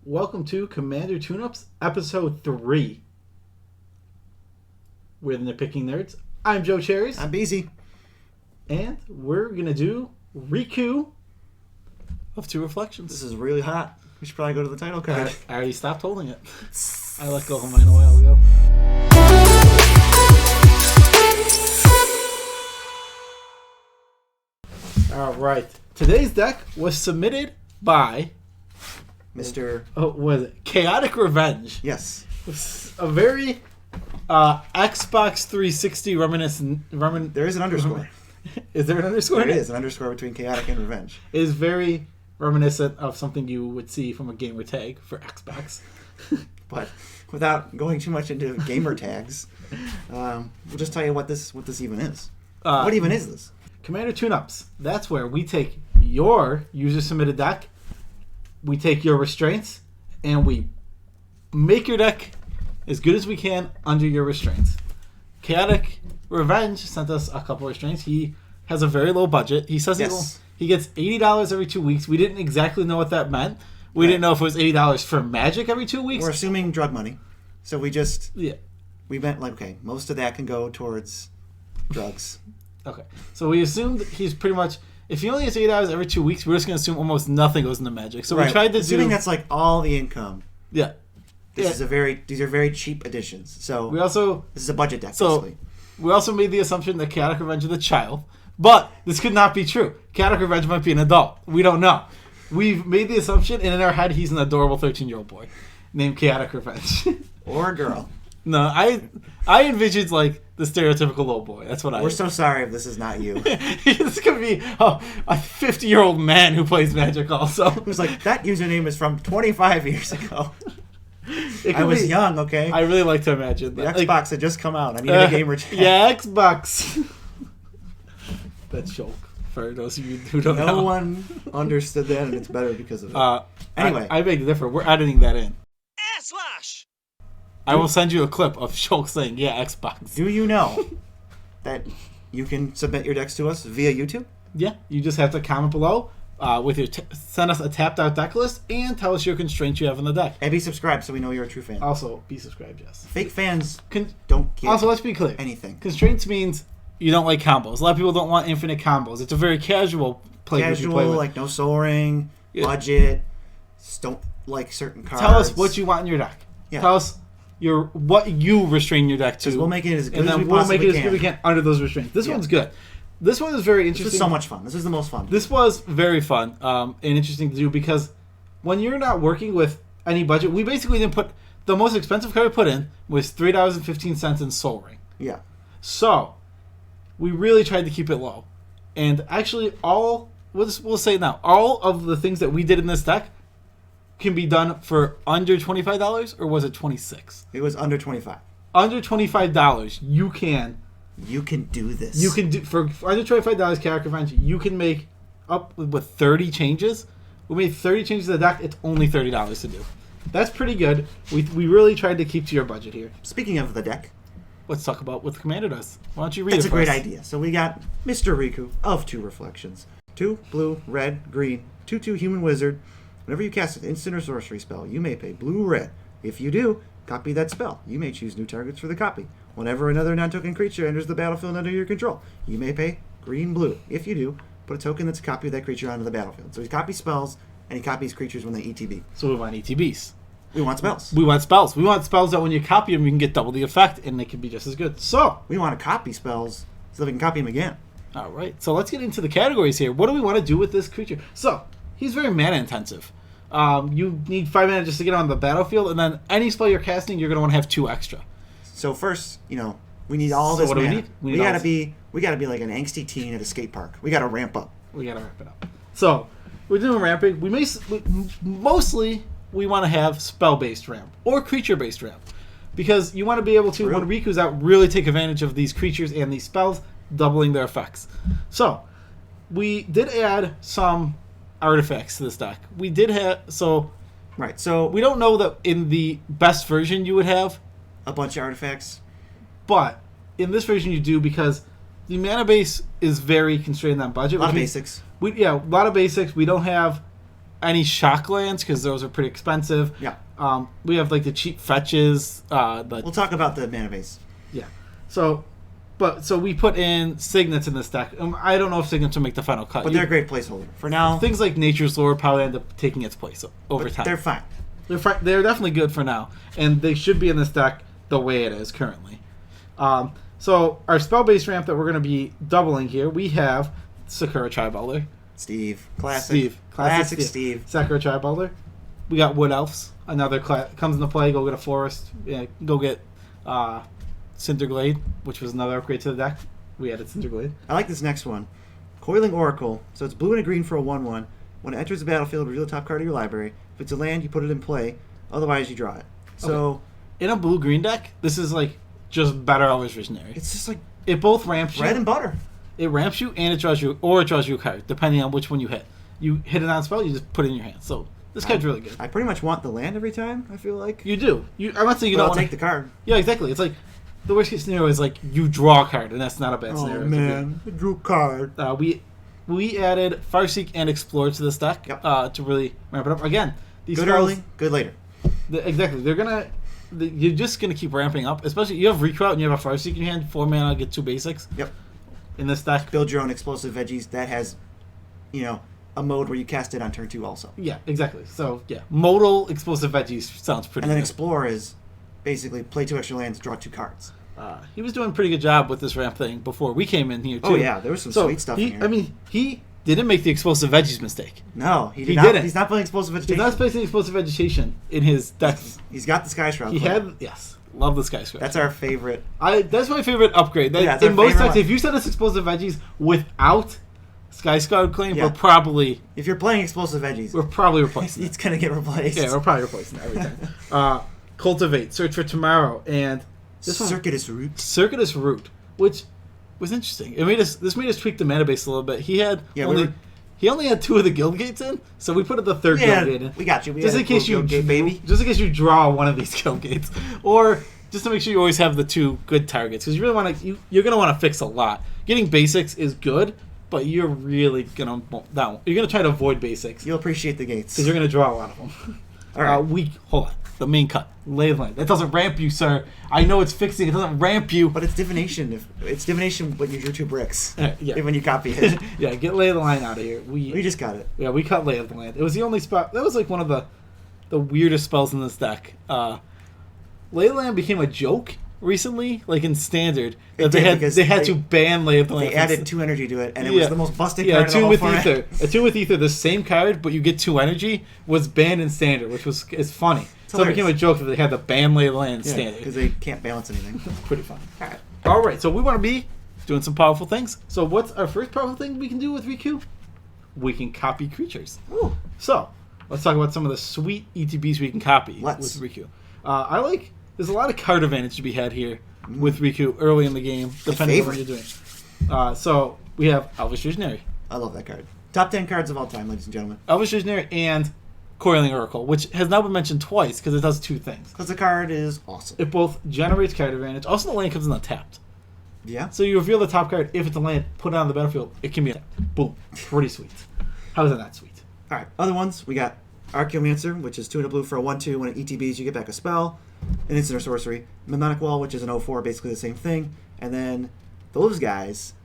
Welcome to Commander Tune-Ups, Episode 3. We're the Nitpicking Nerds. I'm Joe Cherries. I'm Beezy. And we're going to do Riku of Two Reflections. This is really hot. We should probably go to the title card. I already stopped holding it. I let go of mine a while ago. Alright. Today's deck was submitted by... Mr. Oh, what is it? Chaotic Revenge. Yes. A very Xbox 360 reminiscent. There is an underscore. Is there an underscore? There is an underscore between Chaotic and Revenge. It is very reminiscent of something you would see from a gamer tag for Xbox. But without going too much into gamer tags, we'll just tell you what this even is. What even is this? Commander Tune-Ups. That's where we take your user-submitted deck, we take your restraints, and we make your deck as good as we can under your restraints. Chaotic Revenge sent us a couple restraints. He has a very low budget. He says he gets $80 every 2 weeks. We didn't exactly know what that meant. We didn't know if it was $80 for Magic every 2 weeks. We're assuming drug money. So we meant like, okay, most of that can go towards drugs. Okay. So we assumed he's pretty much... If he only has $8 every 2 weeks, we're just going to assume almost nothing goes into Magic. So we tried to assuming that's like all the income. Yeah. These are very cheap additions. So this is a budget deck, basically. We also made the assumption that Chaotic Revenge is a child, but this could not be true. Chaotic Revenge might be an adult. We don't know. We've made the assumption, and in our head, he's an adorable 13-year-old boy named Chaotic Revenge. Or a girl. No, I envisioned like the stereotypical little boy. That's what We're so sorry if this is not you. This could be a 50-year-old man who plays Magic also. It was like, that username is from 25 years ago. I was young, okay? I really like to imagine that. The Xbox had just come out. I needed a gamer tag. Yeah, Xbox. That's joke for those of you who don't know. No one understood that, and it's better because of it. Anyway. I beg to differ. We're editing that in. Slash. I will send you a clip of Shulk saying, yeah, Xbox. Do you know that you can submit your decks to us via YouTube? Yeah, you just have to comment below with your send us a tapped out deck list and tell us your constraints you have in the deck. And be subscribed so we know you're a true fan. Also, be subscribed, yes. Fake fans don't get Also, let's be clear. Anything. Constraints means you don't like combos. A lot of people don't want infinite combos. It's a very casual play. Casual, like no soul ring, budget, don't like certain cards. Tell us what you want in your deck. Yeah. Tell us what you restrain your deck to. We'll make it as good as we possibly can. And then we'll make it as good as we can under those restraints. This one's good. This one is very interesting. This is so much fun. This is the most fun. This was very fun and interesting to do because when you're not working with any budget, we basically didn't put... The most expensive card we put in was $3.15 in Soul Ring. Yeah. So, we really tried to keep it low. And actually, we'll say it now, all of the things that we did in this deck can be done for under $25, or was it $26? It was under $25. Under $25, you can do this. You can do for under $25 Chaotic Revenge. You can make up with 30 changes. We made 30 changes to the deck. It's only $30 to do. That's pretty good. We really tried to keep to your budget here. Speaking of the deck, let's talk about what the commander does. Why don't you read it? That's a great idea. So we got Mr. Riku of Two Reflections. 2 blue, red, green, 2/2 human wizard. Whenever you cast an instant or sorcery spell, you may pay blue-red. If you do, copy that spell. You may choose new targets for the copy. Whenever another non-token creature enters the battlefield under your control, you may pay green-blue. If you do, put a token that's a copy of that creature onto the battlefield. So he copies spells, and he copies creatures when they ETB. So we want ETBs. We want spells. We want spells. We want spells that when you copy them, you can get double the effect, and they can be just as good. So we want to copy spells so that we can copy them again. All right. So let's get into the categories here. What do we want to do with this creature? So he's very mana intensive. You need 5 mana just to get on the battlefield, and then any spell you're casting, you're going to want to have 2 extra. So first, we need all this mana. What do we need? We gotta be like an angsty teen at a skate park. We gotta ramp up. We gotta ramp it up. So we're doing ramping. Mostly we want to have spell-based ramp or creature-based ramp because you want to be able to, when Riku's out, really take advantage of these creatures and these spells, doubling their effects. So we did add some artifacts to this deck. We did have so we don't know that in the best version you would have a bunch of artifacts, but in this version you do because the mana base is very constrained on budget. A lot of basics. A lot of basics. We don't have any shock lands because those are pretty expensive. Yeah. We have like the cheap fetches. We'll talk about the mana base. Yeah. So we put in signets in this deck. I don't know if signets will make the final cut. But they're a great placeholder. For now, things like Nature's Lore probably end up taking its place over time. They're fine. They're definitely good for now, and they should be in this deck the way it is currently. So our spell-based ramp that we're going to be doubling here, we have Sakura Tribe Elder. Classic Steve. Sakura Tribe Elder. We got Wood Elves. Another comes into play. Go get a forest. Yeah, go get Cinderglade, which was another upgrade to the deck. We added Cinderglade. I like this next one. Coiling Oracle. So it's blue and a green for a 1/1. When it enters the battlefield, reveal the top card of your library. If it's a land, you put it in play. Otherwise, you draw it. So okay. In a blue-green deck, this is like just better Elvish Visionary. It's just like it both ramps bread you. and butter. It ramps you and it draws you a card, depending on which one you hit. You hit it on spell, you just put it in your hand. So this card's really good. I pretty much want the land every time, I feel like. You do. I'm not saying you but don't I'll take the card. Yeah, exactly. It's like the worst case scenario is like you draw a card, and that's not a bad scenario. Oh man, I drew a card. We added Farseek and Explore to this deck to really ramp it up. Again, these good spells, early, good later. Exactly. You're just gonna keep ramping up. Especially you have Riku out and you have a Farseek in your hand. 4 mana, get 2 basics. Yep. In this deck, build your own explosive veggies that has, a mode where you cast it on turn 2 also. Yeah, exactly. So yeah, modal explosive veggies sounds pretty. And then good. Explore is basically play 2 extra lands, draw 2 cards. He was doing a pretty good job with this ramp thing before we came in here too. Oh yeah, there was some sweet stuff in here. I mean, he didn't make the explosive veggies mistake. No, he didn't. He's not playing explosive vegetation. He's not placing explosive vegetation in his deck. He's got the Sky Shroud. Love the Sky Shroud. That's our favorite. That's my favorite upgrade. In most decks, if you send us explosive veggies without Sky Shroud Claim, we're probably... If you're playing explosive veggies... We're probably replacing it. It's going to get replaced. Yeah, we're probably replacing it every time. Cultivate, Search for Tomorrow, and... Circuitous Root, which was interesting. This made us tweak the mana base a little bit. He only had 2 of the guild gates in, so we put the third guild gate in. We got you. Just in case you draw one of these guild gates, or just to make sure you always have the 2 good targets, because you really want to. You're going to want to fix a lot. Getting basics is good, but you're really gonna try to avoid basics. You'll appreciate the gates because you're gonna draw a lot of them. All right, hold on. The main cut, Lay of the Land. That doesn't ramp you, sir. I know it's fixing. It doesn't ramp you. But it's divination. It's divination, but you drew 2 bricks. Yeah. When you copy it. Yeah, get Lay of the Land out of here. We just got it. Yeah, we cut Lay of the Land. It was the only spot. That was like one of the weirdest spells in this deck. Lay of the Land became a joke recently, like in Standard. That they had to ban Lay of the Land. They added 2 energy to it, and it was the most busted card in the whole format. A 2 with Ether, the same card, but you get 2 energy, was banned in Standard, which is funny. So it became a joke that they had to ban Lay of the Land in Standard. Because they can't balance anything. It's pretty fun. All right, so we want to be doing some powerful things. So what's our first powerful thing we can do with Riku? We can copy creatures. Ooh. So let's talk about some of the sweet ETBs we can copy with Riku. There's a lot of card advantage to be had here with Riku early in the game, depending on what you're doing. So we have Elvish Visionary. I love that card. Top 10 cards of all time, ladies and gentlemen. Elvish Visionary and Coiling Oracle, which has now been mentioned twice because it does 2 things. Because the card is awesome. It both generates card advantage. Also, the land comes in untapped. Yeah. So you reveal the top card. If it's a land, put it on the battlefield. It can be untapped. Boom. Pretty sweet. How is that not sweet? All right. Other ones, we got Archaeomancer, which is 2 and a blue for a 1/2. When it ETBs, you get back a spell, an instant or sorcery. Mnemonic Wall, which is an 0/4, basically the same thing. And then those guys,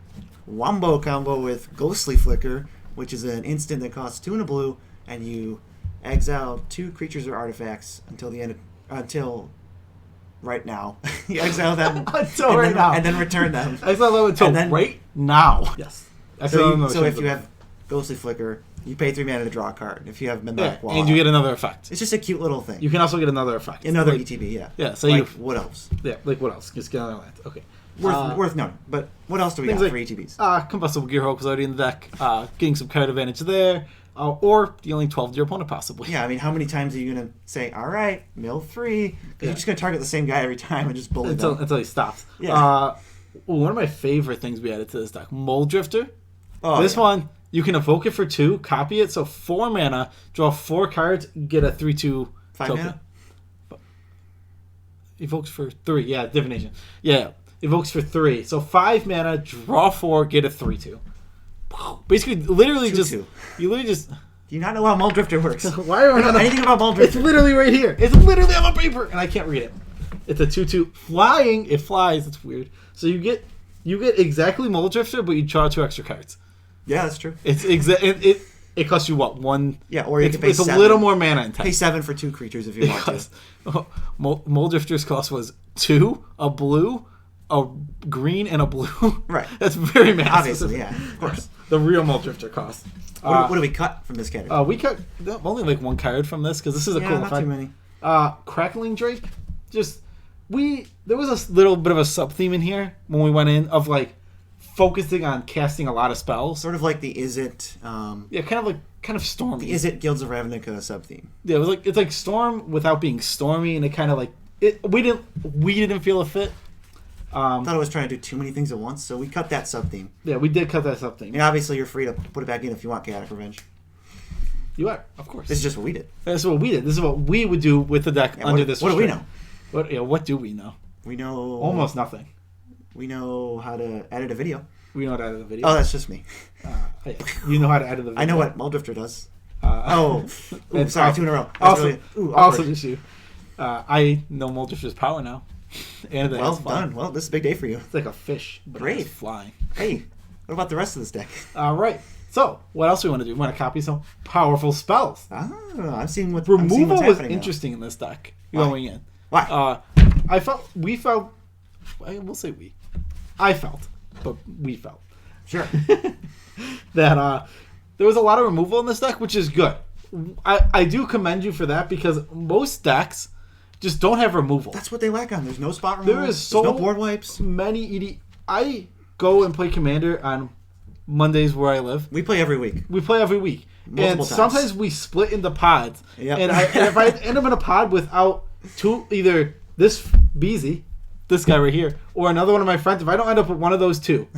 Wombo combo with Ghostly Flicker, which is an instant that costs 2 and a blue, and you exile 2 creatures or artifacts until right now. You exile them and then return them. Exile them until right now. Yes. So if you have Ghostly Flicker, you pay 3 mana to draw a card. If you have Mnemonic Wall, and you get another effect. It's just a cute little thing. You can also get another effect. Another ETB, yeah. Yeah. So what else? Yeah, like what else? Just get another land. Okay. Worth noting. But what else do we got for ETBs? Combustible Gearhulk is already in the deck. Getting some card advantage there. Or dealing 12 to your opponent, possibly. Yeah, I mean, how many times are you going to say, all right, mill 3? Because you're just going to target the same guy every time and just bully them. Until he stops. Yeah. One of my favorite things we added to this deck, Mold Drifter. Oh, this one, you can evoke it for 2, copy it, so 4 mana, draw 4 cards, get a 3/2 5 token. mana? Evokes for 3, yeah, Divination. Yeah, evokes for 3. So 5 mana, draw 4, get a 3/2. Basically, literally 2/2. You literally just... Do you not know how Muldrifter works? Why are we not anything about Muldrifter? It's literally right here. It's literally on the paper, and I can't read it. It's a 2/2 flying. It flies. It's weird. So you get exactly Muldrifter, but you draw 2 extra cards. Yeah, that's true. It's it costs you what, 1? Yeah, or you can pay it's 7. a little more mana intense. Pay 7 for 2 creatures if you want to. Muldrifter's cost was 2, a blue, a green, and a blue. Right. That's very massive. Obviously, yeah, of course. The real Muldrifter cost. What do we cut from this category? We cut only like 1 card from this because this is a cool not effect. too many. Crackling Drake. There was a little bit of a sub theme in here when we went in of like focusing on casting a lot of spells. Sort of like the Kind of stormy. The Is It Guilds of Ravnica sub theme. Yeah, it was like it's like storm without being stormy, and it kind of like we didn't feel a fit. I thought I was trying to do too many things at once, so we cut that sub theme. Yeah, we did cut that sub theme. And obviously, you're free to put it back in if you want Chaotic Revenge. You are, of course. This is just what we did. This is what we did. This is what we would do with the deck under this. What do we know? What do we know? We know almost nothing. We know how to edit a video. We know how to edit a video. Oh, that's just me. You know how to edit the video. I know what Muldrifter does. Sorry, 2 in a row. Also just you. I know Muldrifter's power now. And well done. Well, this is a big day for you. It's like a fish, but great. It's flying. Hey, what about the rest of this deck? All right. So, what else do we want to do? We want to copy some powerful spells. I'm seeing what removal was interesting in this deck. Going in. Why? We felt. We'll say we. I felt, but we felt. Sure. That there was a lot of removal in this deck, which is good. I do commend you for that because most decks just don't have removal. That's what they lack on. There's no spot removal. There's no board wipes. Many I go and play Commander on Mondays where I live. We play every week. Multiple times. Sometimes we split into pods. Yep. And if I end up in a pod without either this Beezy, this guy right here, or another one of my friends, if I don't end up with one of those 2,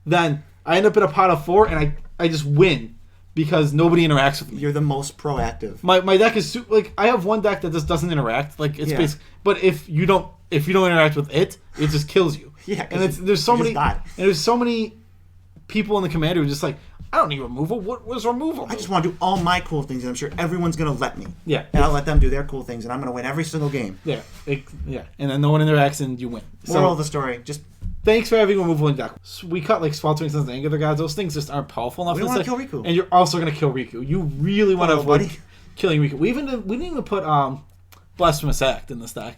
then I end up in a pot of 4 and I just win because nobody interacts with me. You're the most proactive. My deck is I have one deck that just doesn't interact. Like it's basic, but if you don't interact with it, it just kills you. Yeah, and there's so many people in the Commander who are just like, I don't need removal. What was removal? I just want to do all my cool things, and I'm sure everyone's going to let me. Yeah. And I'll let them do their cool things, and I'm going to win every single game. Yeah. And then no one interacts, and you win. Moral of the story, just... Thanks for having removal in deck. We cut like Sweltering Suns and Anger of the Gods. Those things just aren't powerful enough. We don't want to kill Riku. And you're also going to kill Riku. You really want to avoid killing Riku. We didn't even put Blasphemous Act in this deck,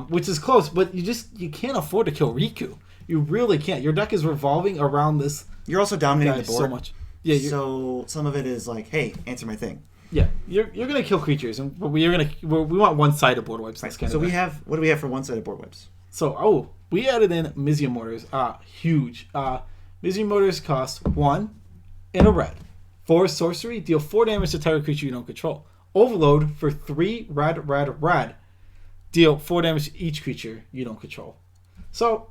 which is close, but you can't afford to kill Riku. You really can't. Your deck is revolving around this. You're also dominating the board so much. Yeah. So some of it is like, hey, answer my thing. Yeah, you're gonna kill creatures, and we want one-sided board wipes. Right. So what do we have for one-sided board wipes? So we added in Mizium Mortars. Huge. Mizium Mortars cost 1 in a red. 4 sorcery, deal 4 damage to target creature you don't control. Overload for 3 red. Deal 4 damage to each creature you don't control. So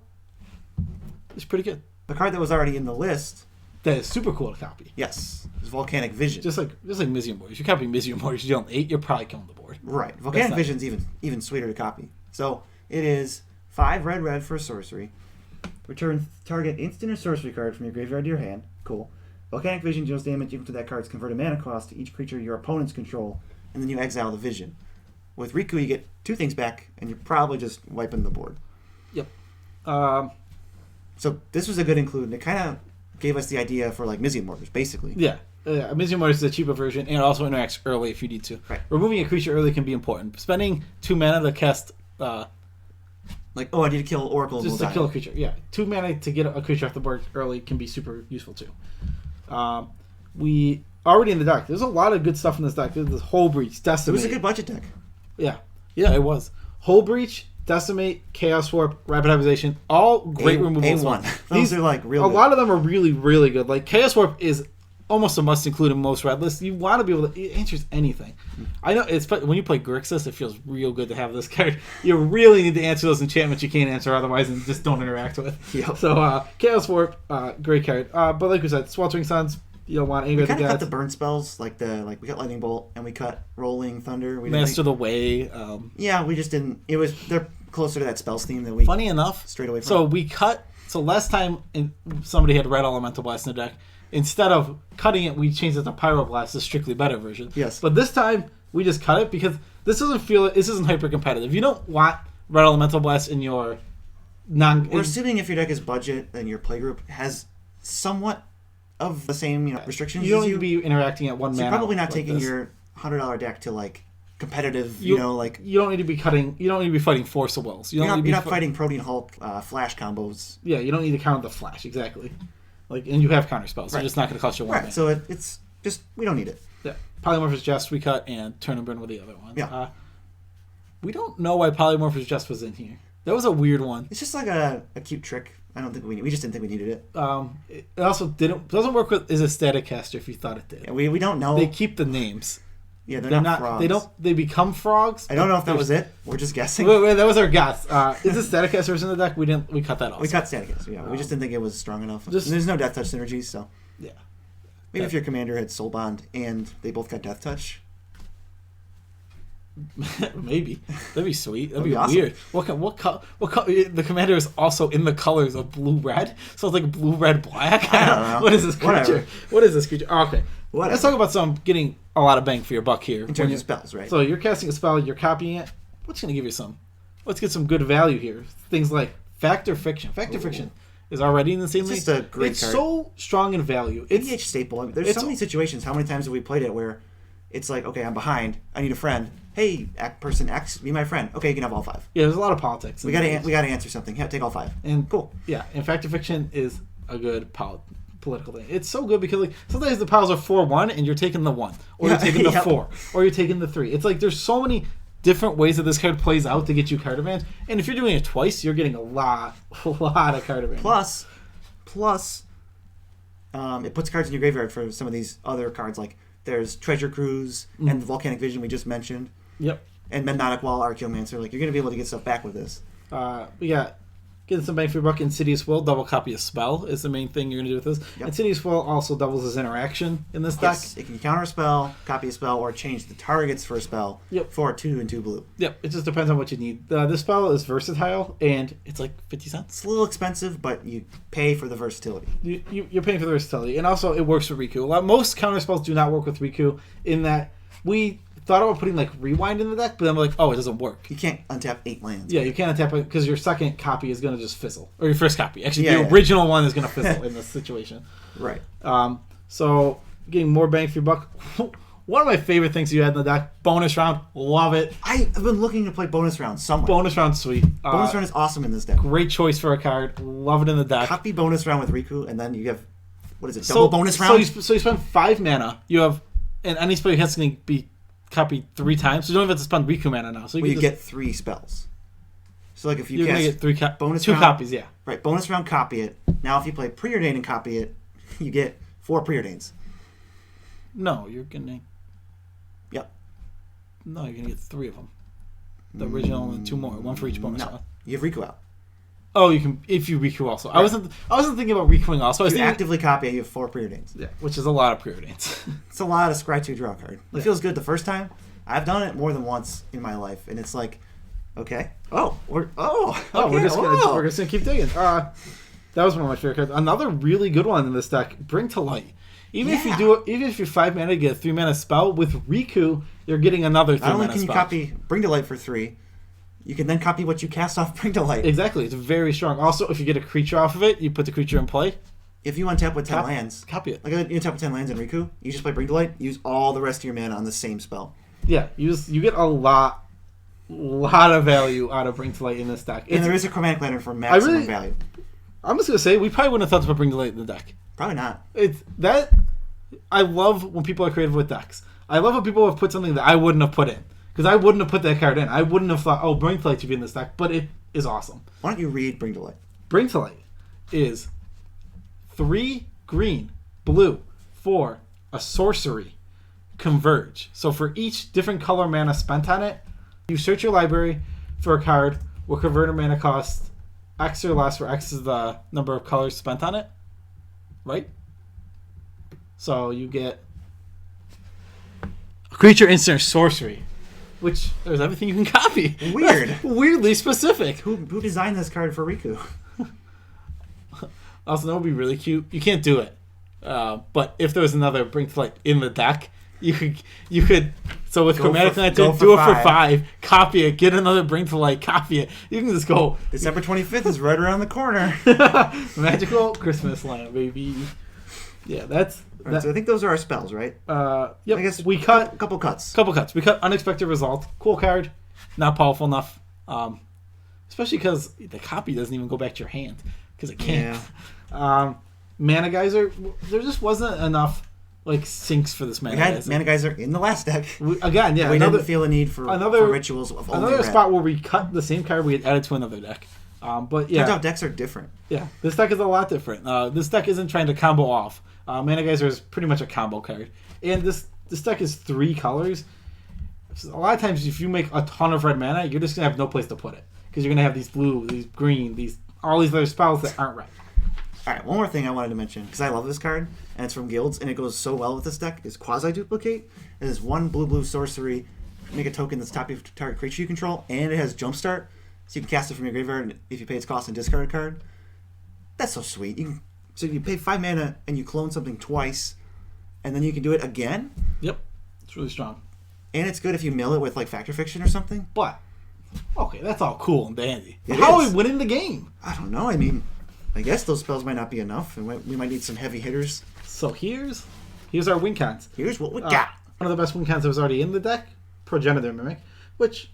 it's pretty good. The card that was already in the list. That is super cool to copy. Yes, it's Volcanic Vision. Just like Mizium Mortars. If you're copying Mizium Mortars, you deal 8, you're probably killing the board. Right. Volcanic Vision's even sweeter to copy. So it is 5 red for sorcery. Return target instant or sorcery card from your graveyard to your hand. Cool. Volcanic Vision deals damage equal to that card's converted mana cost to each creature your opponents control, and then you exile the vision. With Riku, you get 2 things back, and you're probably just wiping the board. Yep. So this was a good include, and it kind of gave us the idea for like Mizium Mortars, basically. Yeah. Mizium Mortars is a cheaper version, and it also interacts early if you need to. Right. Removing a creature early can be important. Spending 2 mana to cast... I need to kill Oracle. Just to kill a creature, yeah. 2 mana to get a creature off the board early can be super useful too. We already in the deck. There's a lot of good stuff in this deck. There's this Whole Breach, Decimate. It was a good budget deck. Yeah, it was. Whole Breach, Decimate, Chaos Warp, Rapidization, all great removals. A1. These are like real. A lot of them are really, really good. Like Chaos Warp is almost a must include in most red lists. You want to be able to. It answers anything. I know it's when you play Grixis, it feels real good to have this card. You really need to answer those enchantments you can't answer otherwise, and just don't interact with. Yep. So Chaos Warp, great card. But like we said, Sweltering Suns. You don't want Anger of the Gods. We kind of cut the burn spells, we cut Lightning Bolt and we cut Rolling Thunder. Master the Way. Yeah, we just didn't. They're closer to that spells theme than we. Funny enough, straight away from. So we cut. So last time somebody had Red Elemental Blast in their deck, instead of cutting it, we changed it to Pyroblast, the strictly better version. Yes. But this time, we just cut it because this isn't hyper competitive. You don't want Red Elemental Blast in your We're assuming if your deck is budget and your playgroup has somewhat of the same restrictions. You don't need to be interacting at one mana. You're probably not like taking this. your $100 deck to like competitive. You don't need to be cutting. You don't need to be fighting Force of Wills. You're not fighting Protean Hulk Flash combos. Yeah, you don't need to counter the Flash exactly. And you have counter spells. So it's just not going to cost you one. Right. Mana. So it's just we don't need it. Yeah. Polymorphous Jest we cut, and Turn and Burn were the other ones. Yeah. We don't know why Polymorphous Jest was in here. That was a weird one. It's just like a cute trick. I don't think we just didn't think we needed it. It also doesn't work with is a static caster if you thought it did. Yeah, we don't know. They keep the names. Yeah, they're not frogs. They become frogs. I don't know if that was it. We're just guessing. Wait, that was our guess. Is it static casters in the deck? We cut that off. We cut static caster. Yeah, we just didn't think it was strong enough. And there's no Death Touch synergies, so yeah. Maybe if your commander had Soul Bond and they both got Death Touch. Maybe that'd be sweet. That'd be awesome. weird. What color? The commander is also in the colors of blue red, so it's like blue red black. I don't know. What is this creature? Whatever. What is this creature? Oh, okay, Whatever. Let's talk about some getting a lot of bang for your buck here In terms of spells, right? So you're casting a spell, you're copying it. What's going to give you some? Let's get some good value here. Things like Fact or Fiction. Fact or Fiction is already in the same league. It's just a great It's card. so strong in value. It's EDH staple. I mean, there's so many situations. How many times have we played it where it's like, okay, I'm behind. I need a friend. Hey, person X, be my friend. Okay, you can have all 5. Yeah, there's a lot of politics. We got to answer something. Yeah, take all 5. And cool. Yeah, and Fact or Fiction is a good political thing. It's so good because sometimes the piles are 4-1 and you're taking the 1, or you're taking the 4, or you're taking the 3. It's like there's so many different ways that this card plays out to get you card advantage. And if you're doing it twice, you're getting a lot of card advantage. Plus, it puts cards in your graveyard for some of these other cards. Like there's Treasure Cruise and the Volcanic Vision we just mentioned. Yep. And Magnetic Wall, Archaeomancer. Like you're gonna be able to get stuff back with this. We got getting some bang for your buck. Insidious Will, double copy a spell is the main thing you're going to do with this. Yep. Insidious Will also doubles as interaction in this deck. Yes, it can counter a spell, copy a spell, or change the targets for a spell for 2 and 2 blue. Yep, it just depends on what you need. This spell is versatile, and it's like 50 cents. It's a little expensive, but you pay for the versatility. You're paying for the versatility, and also it works with Riku. Most counter spells do not work with Riku in that we thought about putting like Rewind in the deck, but then we're like, oh, it doesn't work. You can't untap 8 lands. Yeah, you can't untap it because your second copy is going to just fizzle. Or your first copy. Actually, Yeah, the original one is going to fizzle in this situation. Right. So, getting more bang for your buck. One of my favorite things you had in the deck, bonus round. Love it. I've been looking to play bonus round somewhere. Bonus round, sweet. Bonus round is awesome in this deck. Great choice for a card. Love it in the deck. Copy bonus round with Riku, and then you have, what is it, double bonus round? So you spend 5 mana. You have, and any spell you have is going to be copied 3 times. So you don't even have to spend Riku mana now. So you get 3 spells. So like if you you're cast going to get 2 round, copies, yeah. Right, bonus round, copy it. Now if you play Preordain and copy it, you get 4 Preordains. No, you're going to... Yep. No, you're going to get 3 of them. The original and 2 more. 1 for each bonus round. You have Riku out. Oh, you can if you Riku also. Right. I wasn't thinking about Rikuing also. If you actively copy it, you have 4 Preordains. Yeah, which is a lot of Preordains. It's a lot of scry 2 draw card. It feels good the first time. I've done it more than once in my life, and it's like, okay. We're just gonna keep digging. That was one of my favorite cards. Another really good one in this deck, Bring to Light. Even if you're 5 mana, you get a 3 mana spell. With Riku, you're getting another 3 mana spell. Not only can you copy Bring to Light for 3, you can then copy what you cast off Bring to Light. Exactly, it's very strong. Also, if you get a creature off of it, you put the creature in play. If you untap with 10 lands, copy it. Like you untap with 10 lands in Riku, you just play Bring to Light, use all the rest of your mana on the same spell. Yeah, you get a lot of value out of Bring to Light in this deck. And there is a Chromatic Lantern for maximum value. I'm just gonna say we probably wouldn't have thought to put Bring to Light in the deck. Probably not. I love when people are creative with decks. I love when people have put something that I wouldn't have put in. Because I wouldn't have put that card in. I wouldn't have thought, Bring to Light should be in this deck. But it is awesome. Why don't you read Bring to Light? Bring to Light is 3 green, blue, for a sorcery, converge. So for each different color mana spent on it, you search your library for a card with converter mana cost X or less, where X is the number of colors spent on it. Right? So you get a creature, instant, or sorcery. Which, there's everything you can copy. Weird. Weirdly specific. Who designed this card for Riku? Also, that would be really cute. You can't do it. But if there was another Bring to Light in the deck, you could. So with Chromatic Lantern, for do it for 5. 5, copy it, get another Bring to Light, copy it. You can just go. December 25th is right around the corner. Magical Christmas land, baby. Yeah, that's. Right, so I think those are our spells, right? Yep. I guess we cut a couple cuts. We cut Unexpected Result. Cool card. Not powerful enough. Especially because the copy doesn't even go back to your hand. Because it can't. Yeah. Mana Geyser. There just wasn't enough sinks for this Mana We had Geyser. Mana Geyser in the last deck. We didn't feel a need for rituals of only another red. spot where we cut the same card we had added to another deck. But yeah. Turns out decks are different. Yeah, this deck is a lot different. This deck isn't trying to combo off. Mana Geyser is pretty much a combo card. And this deck is 3 colors. A lot of times, if you make a ton of red mana, you're just going to have no place to put it. Because you're going to have these blue, these green, all these other spells that aren't red. All right, one more thing I wanted to mention, because I love this card, and it's from Guilds, and it goes so well with this deck, is Quasi-Duplicate. It is 1 blue sorcery, make a token that's top of target creature you control, and it has Jumpstart, so you can cast it from your graveyard if you pay its cost and discard a card. That's so sweet. So you pay 5 mana, and you clone something twice, and then you can do it again. Yep, it's really strong. And it's good if you mill it with Factor Fiction or something. But, okay, that's all cool and dandy. It How is. are we winning the game? I don't know, I mean, I guess those spells might not be enough, and we might need some heavy hitters. So here's our win cons. Here's what we got. One of the best win cons that was already in the deck, Progenitor Mimic, which,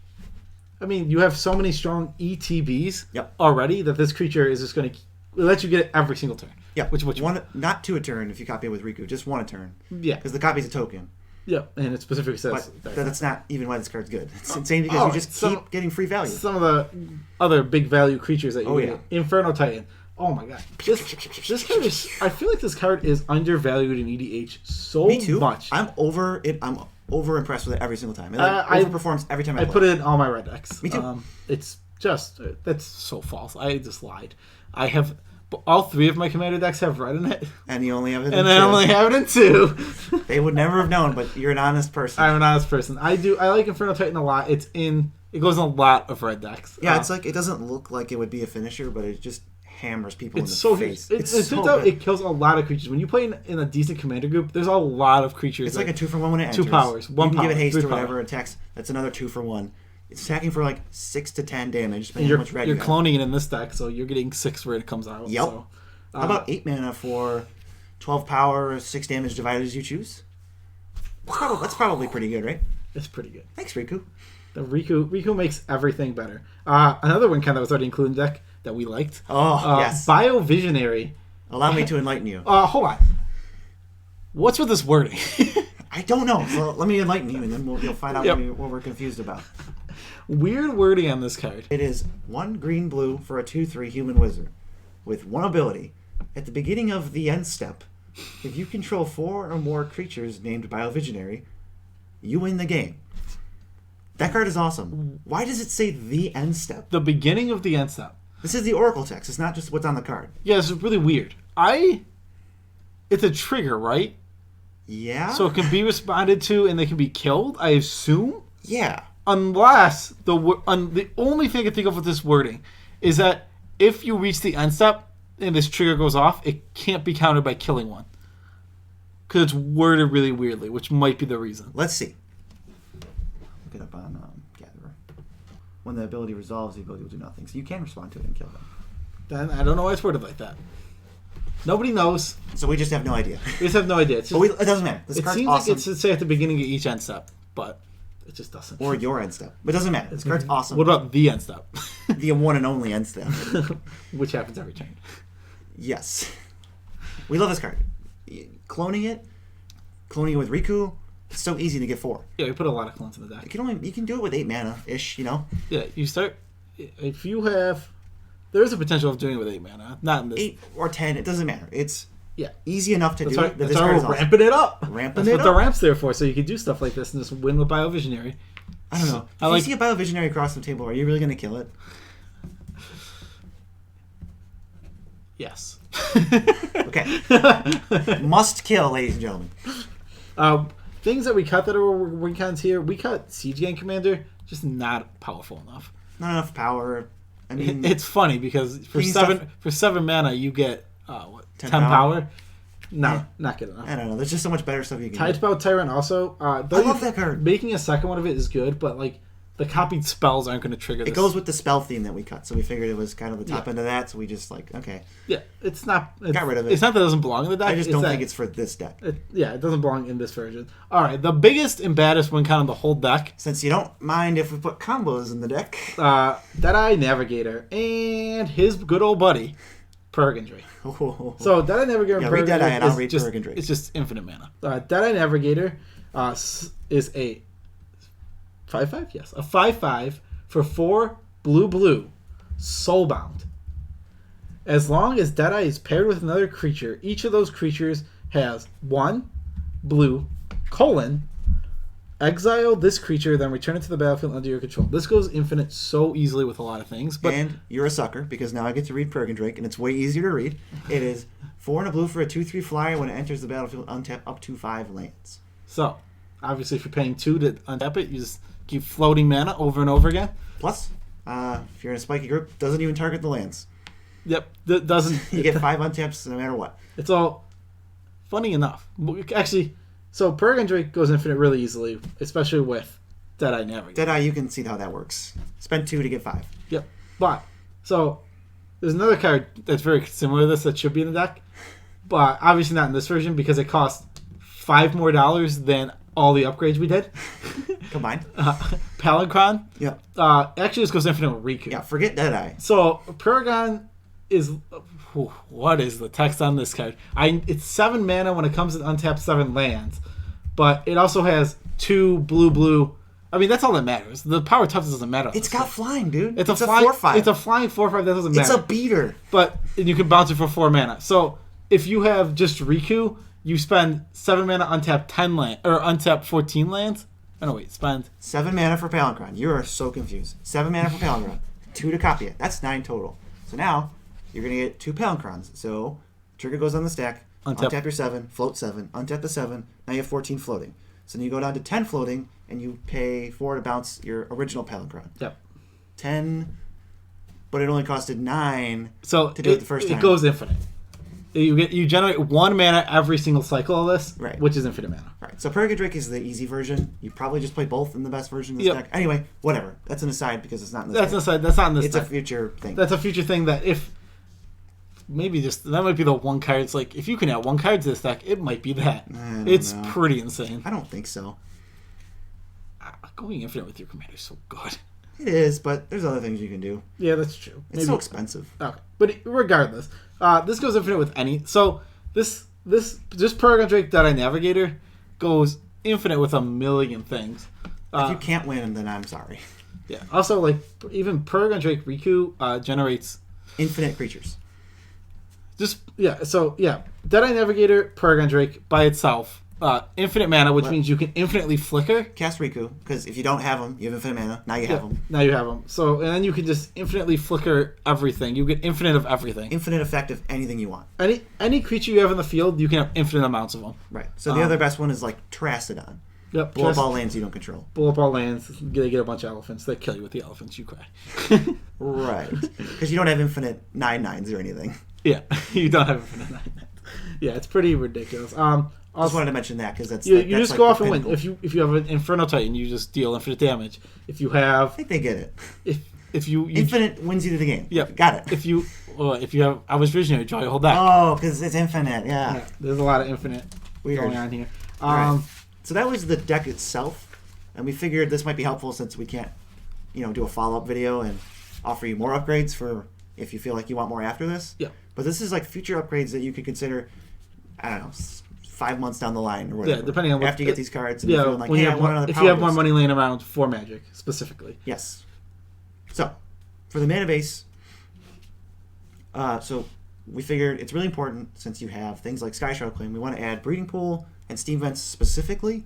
I mean, you have so many strong ETBs already that this creature is just going to let you get it every single turn. Yeah, which one, not 2 a turn if you copy it with Riku, just 1 a turn. Yeah. Because the copy's a token. Yeah, and it specifically says... But that's not even why this card's good. It's insane because you just keep getting free value. Some of the other big value creatures that you get. Yeah. Inferno Titan. Oh my god. This card is... I feel like this card is undervalued in EDH so Me too. much. I'm over impressed with it every single time. It overperforms every time I play. put it in all my red decks. Me too. It's just... That's so false. I just lied. I have... All 3 of my commander decks have red in it. And you only have it in 2. And I only have it in 2. They would never have known, but you're an honest person. I'm an honest person. I like Inferno Titan a lot. It goes in a lot of red decks. Yeah, it's it doesn't look like it would be a finisher, but it just hammers people in the face. It turns out it kills a lot of creatures. When you play in a decent commander group, there's a lot of creatures. It's like a 2-for-1 when it enters. 2 powers. 1 you can power. give it haste or 3 whatever, power. attacks. That's another 2-for-1. It's attacking for 6 to 10 damage, And depending on how much red you're you have. cloning it in this deck, so you're getting 6 where it comes out. Yep. So, how about 8 mana for 12 power, 6 damage divided as you choose? That's probably pretty good, right? It's pretty good. Thanks, Riku. The Riku makes everything better. Another one that was already included in the deck that we liked. Yes. Biovisionary. Allow me to enlighten you. Hold on. What's with this wording? I don't know. So let me enlighten you, and then you'll find out Yep. what we're confused about. Weird wording on this card. It is 1 green-blue for a 2/3 human wizard with 1 ability. At the beginning of the end step, if you control 4 or more creatures named Biovisionary, you win the game. That card is awesome. Why does it say the end step? The beginning of the end step. This is the Oracle text. It's not just what's on the card. Yeah, this is really weird. It's a trigger, right? Yeah? So it can be responded to and they can be killed, I assume? Yeah. Unless the only thing I can think of with this wording is that if you reach the end step and this trigger goes off, it can't be countered by killing one. Because it's worded really weirdly, which might be the reason. Let's see. Look it up on Gatherer. When the ability resolves, the ability will do nothing. So you can respond to it and kill them. Then I don't know why it's worded like that. Nobody knows. So we just have no idea. We just have no idea. It's just, It doesn't matter. This it card's seems awesome. like it should say at the beginning of each end step, but it just doesn't. Or your end step. But it doesn't matter. This card's awesome. What about the end step? The one and only end step. Which happens every turn. Yes. We love this card. Cloning it with Riku, it's so easy to get 4. Yeah, we put a lot of clones in the deck. You can do it with 8 mana-ish, Yeah, you start... If you have... There is a potential of doing it with 8 mana. Not in this... 8 or 10, it doesn't matter. It's yeah easy enough to that's do why, it. That's why we're ramping it up. That's what the ramp's there for, so you can do stuff like this and just win with Biovisionary. I don't know. If you see a Biovisionary across the table, are you really going to kill it? Yes. Okay. Must kill, ladies and gentlemen. Things that we cut that are win cons here, we cut Siege Gang Commander, just not powerful enough. Not enough power. I mean, it's funny because for 7 mana you get 10 power. No, not good enough. I don't know. There's just so much better stuff you can do. Tidespell Tyrant also. I love that card. Making a second one of it is good, but like the copied spells aren't going to trigger this. It goes with the spell theme that we cut, so we figured it was kind of the top end of that, so we just like, okay. Yeah, it's not... Got rid of it. It's not that it doesn't belong in the deck. I just don't think it's for this deck. It doesn't belong in this version. Alright, the biggest and baddest win count on the whole deck... Since you don't mind if we put combos in the deck... Deadeye Navigator and his good old buddy, Purgatory. So Deadeye Navigator and read Purgatory Deadeye and I'll read Purgatory. It's just infinite mana. Deadeye Navigator is a 5/5? Yes. A 5/5 for 4 blue soulbound. As long as Deadeye is paired with another creature, each of those creatures has 1 blue, exile this creature, then return it to the battlefield under your control. This goes infinite so easily with a lot of things. And you're a sucker, because now I get to read Purgatory, and it's way easier to read. It is 4 and a blue for a 2/3 flyer. When it enters the battlefield, untap up to 5 lands. So, obviously, if you're paying 2 to untap it, you just keep floating mana over and over again. Plus, if you're in a spiky group, doesn't even target the lands. Yep, that doesn't. You get 5 untaps no matter what. It's all funny enough. Actually, so Purgatory goes infinite really easily, especially with Deadeye Navigator. Deadeye, you can see how that works. Spend 2 to get 5. Yep, but so there's another card that's very similar to this that should be in the deck, but obviously not in this version because it costs $5 more than all the upgrades we did. Combined. Palinchron. Yeah. Actually, this goes infinite with Riku. Yeah, forget Deadeye. So, Paragon is... what is the text on this card? It's 7 mana when it comes to untap 7 lands, but it also has 2 blue. I mean, that's all that matters. The power toughness doesn't matter. It's got flying, dude. It's a 4/5. It's a flying 4/5. That doesn't matter. It's a beater. But you can bounce it for 4 mana. So, if you have just Riku... you spend 7 mana, untap 10 land, or untap 14 lands. Oh no, wait, spend 7 mana for Palinchron. You are so confused. 7 mana for Palinchron, 2 to copy it. That's 9 total. So now you're gonna get 2 Palinchrons. So trigger goes on the stack. Untap your 7, float 7, untap the 7. Now you have 14 floating. So then you go down to 10 floating, and you pay 4 to bounce your original Palinchron. Yep. 10, but it only costed 9 to do it the first time. It goes infinite. You generate 1 mana every single cycle of this, right, which is infinite mana. Right. So Purgatory is the easy version. You probably just play both in the best version of this deck. Anyway, whatever. That's an aside because it's not in this deck. An aside. That's not in this deck. It's a future thing. That's a future thing that if... maybe just... that might be the one card. It's like, if you can add 1 card to this deck, it might be that. It's pretty insane. I don't think so. Going infinite with your commander is so good. It is, but there's other things you can do. Yeah, that's true. It's so expensive. Okay. But regardless, this goes infinite with any... so... This Purgatory Deadeye Navigator goes infinite with a million things. If you can't win, then I'm sorry. Yeah. Also, like, even Purgatory Riku generates... infinite creatures. Deadeye Navigator, Purgatory by itself. Infinite mana, which means you can infinitely flicker. Cast Riku, because if you don't have them, you have infinite mana. Now you have them. Now you have them. So, and then you can just infinitely flicker everything. You get infinite of everything. Infinite effect of anything you want. Any creature you have in the field, you can have infinite amounts of them. Right. So the other best one is like Terrastodon. Yep. Blow up all lands you don't control. Blow up all lands. They get a bunch of elephants. They kill you with the elephants. You cry. Right. Because you don't have infinite 9/9s or anything. Yeah. You don't have infinite 9/9s. Yeah, it's pretty ridiculous. I just wanted to mention that because that's you just like go off and win. If you have an Inferno Titan, you just deal infinite damage. If you have, I think they get it. If you infinite wins you to the game. Yep, got it. If you have Hours Visionary, draw your whole deck. Oh, because it's infinite. Yeah, there's a lot of infinite going on here. Right. So that was the deck itself, and we figured this might be helpful since we can't, do a follow-up video and offer you more upgrades for if you feel like you want more after this. Yeah. But this is like future upgrades that you could consider. I don't know. 5 months down the line or whatever. Yeah, depending on after you get these cards. And like, if you have more money laying around for Magic, specifically. Yes. So, for the mana base, so we figured it's really important since you have things like Skyshroud Claim. We want to add Breeding Pool and Steam Vents specifically.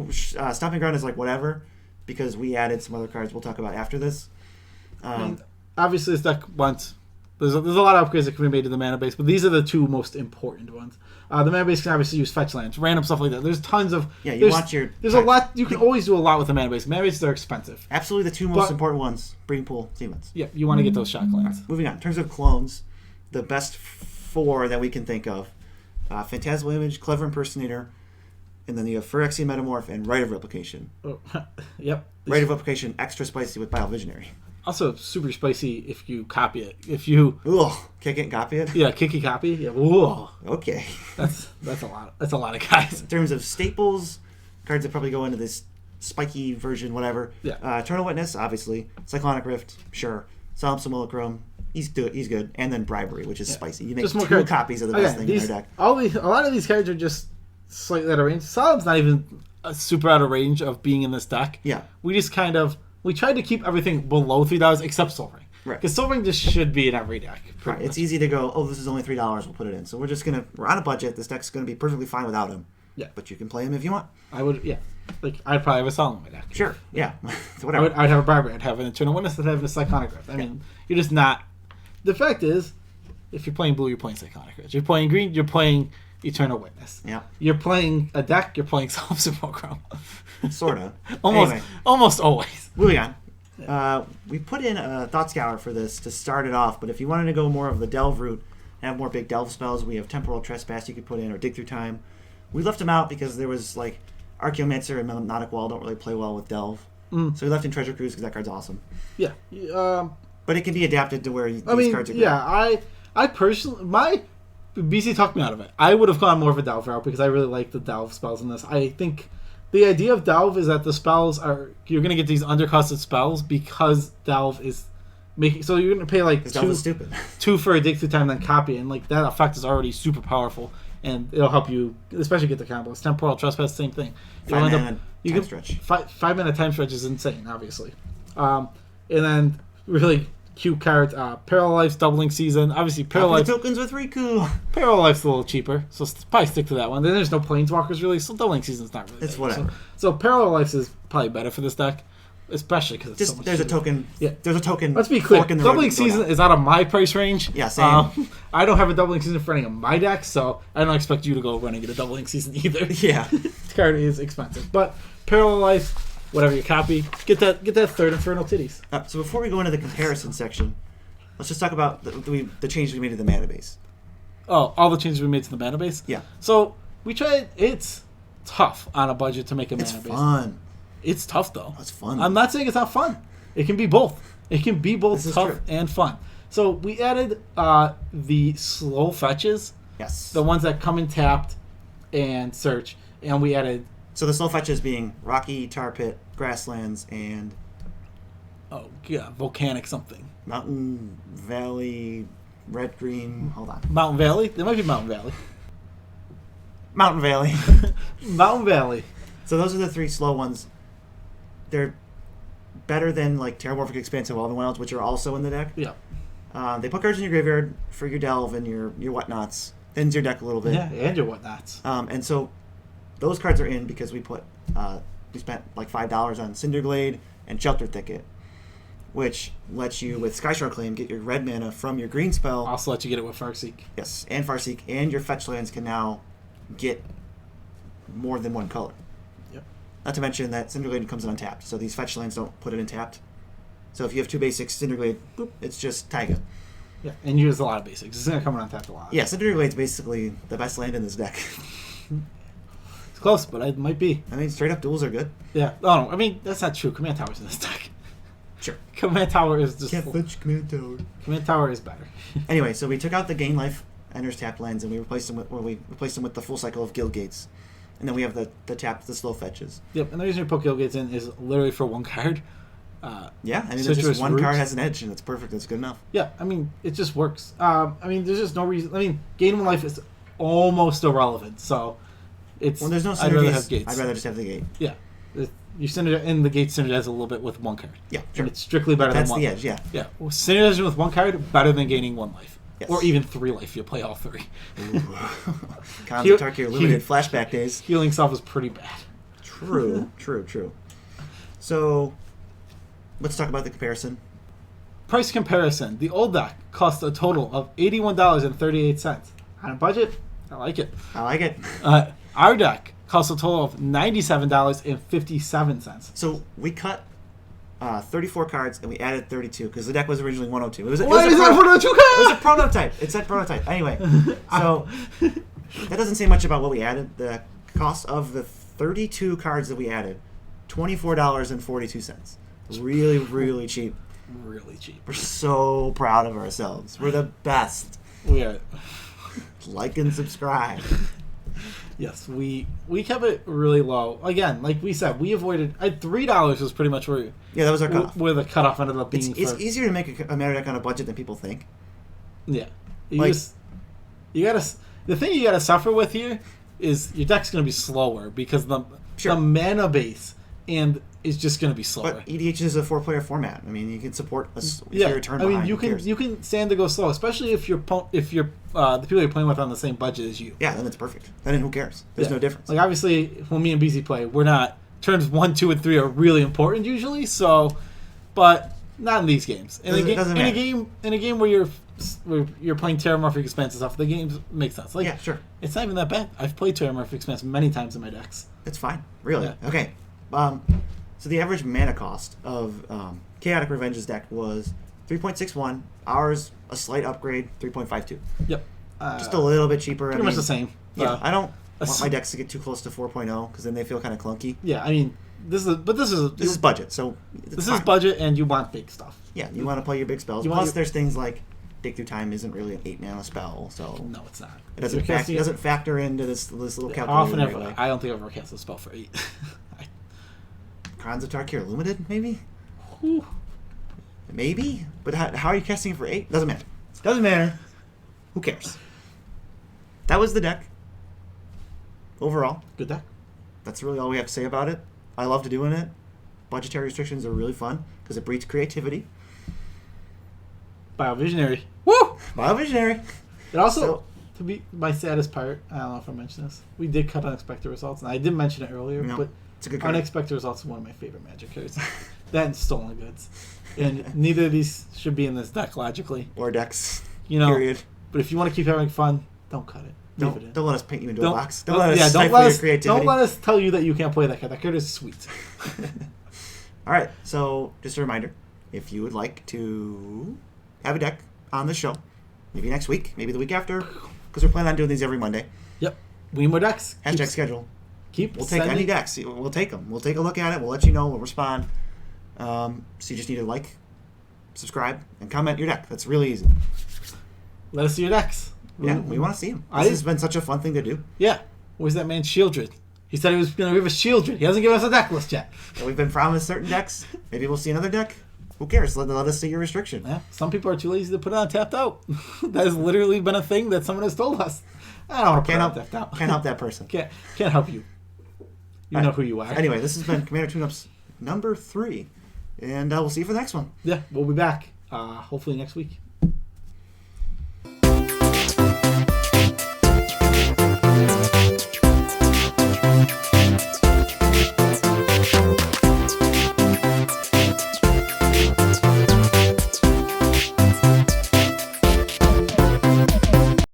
Stomping Ground is like whatever because we added some other cards we'll talk about after this. And obviously, this deck wants... There's a lot of upgrades that can be made to the mana base, but these are the 2 most important ones. The mana base can obviously use fetch lands, random stuff like that. There's tons of... Yeah, you want your... There's a lot... You can always do a lot with the mana base. Mana bases are expensive. Absolutely the 2 most important ones. Breeding Pool, Steam Vents. Yeah, you want to get those shock lands. Moving on. In terms of clones, the best 4 that we can think of Phantasmal Image, Clever Impersonator, and then you have Phyrexian Metamorph and Rite of Replication. Oh, yep. Rite of Replication, extra spicy with Biovisionary. Also super spicy if you copy it. If you kick it and copy it? Yeah, kicky copy. Yeah. Ooh. Okay. That's a lot. That's a lot of guys. In terms of staples, cards that probably go into this spiky version, whatever. Yeah. Eternal Witness, obviously. Cyclonic Rift, sure. Solemn Simulacrum, he's good. And then Bribery, which is spicy. You make just more two cards. copies of the best thing in your deck. A lot of these cards are just slightly out of range. Solemn's not even super out of range of being in this deck. Yeah. We tried to keep everything below $3 except Soul Ring. Right. Because Soul Ring just should be in every deck. Right. It's easy to go, this is only $3, we'll put it in. So we're on a budget. This deck's going to be perfectly fine without him. Yeah. But you can play him if you want. I would, yeah. I'd probably have a Solemn in my deck. Sure. Yeah. Whatever. I'd have a Bribery. I'd have an Eternal Witness. I'd have a Cyclonic Rift. I mean, you're just not... The fact is, if you're playing blue, you're playing Cyclonic Rift. You're playing green, you're playing Eternal Witness. Yeah. You're playing a deck, you're playing Solemn Simulacrum. Sort of. Almost always. Moving on. We put in a Thought Scour for this to start it off, but if you wanted to go more of the Delve route and have more big Delve spells, we have Temporal Trespass you could put in, or Dig Through Time. We left them out because there was, Archaeomancer and Melodic Wall don't really play well with Delve. So we left in Treasure Cruise because that card's awesome. Yeah. But it can be adapted to where these cards are good. Yeah, I personally... BC talked me out of it. I would have gone more of a Delve route because I really like the Delve spells in this. I think... The idea of Delve is that the spells are... You're going to get these undercosted spells because Delve is making... So you're going to pay Delve is stupid. 2 for a Dig Through Time, then copy. And that effect is already super powerful. And it'll help you, especially get the combos. Temporal Trespass, same thing. 5 mana time stretch. 5 mana time stretch is insane, obviously. And then really cute cards. Parallel Life's Doubling Season. Obviously, Parallel Life... tokens with Riku. Parallel Life's a little cheaper, so probably stick to that one. Then there's no Planeswalkers, really, so Doubling Season's not really... It's whatever. So Parallel Life is probably better for this deck, especially because it's so much there's cheaper. a token. Yeah. There's a token. Let's be clear. In the Doubling Season is out of my price range. Yeah, same. I don't have a Doubling Season for any of my decks, so I don't expect you to go running at a Doubling Season either. Yeah. This card is expensive. But Parallel Life, whatever you copy, get that third Infernal Titties. So before we go into the comparison section, let's just talk about the changes we made to the mana base. Oh, all the changes we made to the mana base? Yeah. So we tried... It's tough on a budget to make a mana base. It's fun. It's tough, though. It's fun. I'm not saying it's not fun. It can be both. It can be both tough and fun. So we added the slow fetches. Yes. The ones that come in tapped and search. And we added... So the slow fetches being Rocky, Tar Pit, Grasslands, and... Oh, yeah. Volcanic something. Mountain Valley, Red Green... Hold on. Mountain Valley? There might be Mountain Valley. Mountain Valley. Mountain Valley. So those are the 3 slow ones. They're better than Terramorphic Expansive Elven Wilds, which are also in the deck. Yeah. They put cards in your graveyard for your Delve and your whatnots. Thins your deck a little bit. Yeah, and your whatnots. And so those cards are in because we spent $5 on Cinderglade and Shelter Thicket, which lets you, with Skyshard Claim, get your red mana from your green spell. Also let you get it with Farseek. Yes, and Farseek, and your fetch lands can now get more than one color. Yep. Not to mention that Cinderglade comes in untapped, so these fetch lands don't put it in tapped. So if you have 2 basics, Cinderglade, boop, it's just Taiga. Yeah, and you use a lot of basics. It's going to come in untapped a lot. Yeah, Cinderglade's basically the best land in this deck. It's close, but it might be. I mean, straight up duels are good. Yeah. Oh, no, I mean, that's not true. Command Tower's in this deck. Sure. Command Tower is just... Can't fetch Command Tower. Command Tower is better. Anyway, so we took out the gain life enters tapped lands, and we replaced them with the full cycle of Guild Gates. And then we have the slow fetches. Yep, and the reason we put Guild Gates in is literally for 1 card. Yeah, I mean, there's just one card has an edge, and it's perfect. That's good enough. Yeah, I mean, it just works. I mean, there's just no reason. I mean, gain 1 life is almost irrelevant, so it's... When there's no synergies, I'd rather have gates. I'd rather just have the gate. Yeah. You synergize, and the gate synergizes a little bit with 1 card. Yeah, sure. And it's strictly better than 1 That's the edge, yeah. Yeah, well, synergizing with 1 card, better than gaining 1 life. Yes. Or even 3 life, you play all 3. Khans of Tarkir limited flashback days. Healing self is pretty bad. True. So, let's talk about the comparison. Price comparison. The old deck cost a total of $81.38. On a budget, I like it. Our deck costs a total of $97.57. So, we cut 34 cards and we added 32 because the deck was originally 102. Why is that 102 cards? It was a prototype. It said prototype. Anyway, so That doesn't say much about what we added. The cost of the 32 cards that we added, $24.42. Really, really cheap. Really cheap. We're so proud of ourselves. We're the best. We are. Like and subscribe. Yes, we kept it really low. Again, like we said, we avoided... $3 was pretty much where that was our cutoff. Where the cutoff ended up being. It's easier to make a meta deck on a budget than people think. Yeah. You gotta... The thing you gotta suffer with here is your deck's gonna be slower because the mana base and is just gonna be slower. But EDH is a 4-player format. I mean, you can support a turn. I mean, you can stand to go slow, especially if the people you're playing with are on the same budget as you. Yeah, then it's perfect. Then who cares? There's no difference. Like obviously, when me and BZ play, we're not turns 1, 2, and 3 are really important usually. So, but not in these games. In a game where you're playing Terramorphic Expanse and stuff, the games make sense. Like, yeah, sure. It's not even that bad. I've played Terramorphic Expanse many times in my decks. It's fine, really. Yeah. Okay. So the average mana cost of Chaotic Revenge's deck was 3.61. Ours, a slight upgrade, 3.52. Yep. Just a little bit cheaper. Pretty much the same. Yeah, I don't want my decks to get too close to 4.0 because then they feel kind of clunky. Yeah, I mean, this is budget, so this is budget, and you want big stuff. Yeah, you want to play your big spells. Plus, there's things like Dig Through Time isn't really an 8-mana spell, so no, it's not. It doesn't factor into this little calculation. I don't think I've ever cast a spell for 8. Khans of Tarkir Limited, maybe? Whew. Maybe? But how are you casting it for 8? Doesn't matter. Doesn't matter. Who cares? That was the deck. Overall. Good deck. That's really all we have to say about it. I love doing it. Budgetary restrictions are really fun because it breeds creativity. Biovisionary. Woo! Biovisionary. It also, to be my saddest part, I don't know if I mentioned this, we did cut unexpected results, and I did mention it earlier, but it's a good card. Unexpected Results is one of my favorite Magic cards. That and Stolen Goods. And neither of these should be in this deck, logically. Or decks. Period. But if you want to keep having fun, don't cut it. Don't let us paint you into a box. Don't let us stifle your creativity. Don't let us tell you that you can't play that card. That card is sweet. All right. So just a reminder, if you would like to have a deck on the show, maybe next week, maybe the week after, because we're planning on doing these every Monday. Yep. We need more decks. Hashtag schedule. We'll take any decks. We'll take them. We'll take a look at it. We'll let you know. We'll respond. So you just need to like, subscribe, and comment your deck. That's really easy. Let us see your decks. Yeah, we want to see them. This has been such a fun thing to do. Yeah. Where's that man Shieldred? He said he was going to give us Shieldred. He hasn't given us a deck list yet. We've been promised certain decks. Maybe we'll see another deck. Who cares? Let us see your restriction. Yeah. Some people are too lazy to put it on tapped out. That has literally been a thing that someone has told us. I don't want to put it on tapped out. Can't help that person. Can't help you. You know who you are. Anyway, this has been Commander Tune-Ups number 3. And we'll see you for the next one. Yeah, we'll be back hopefully next week.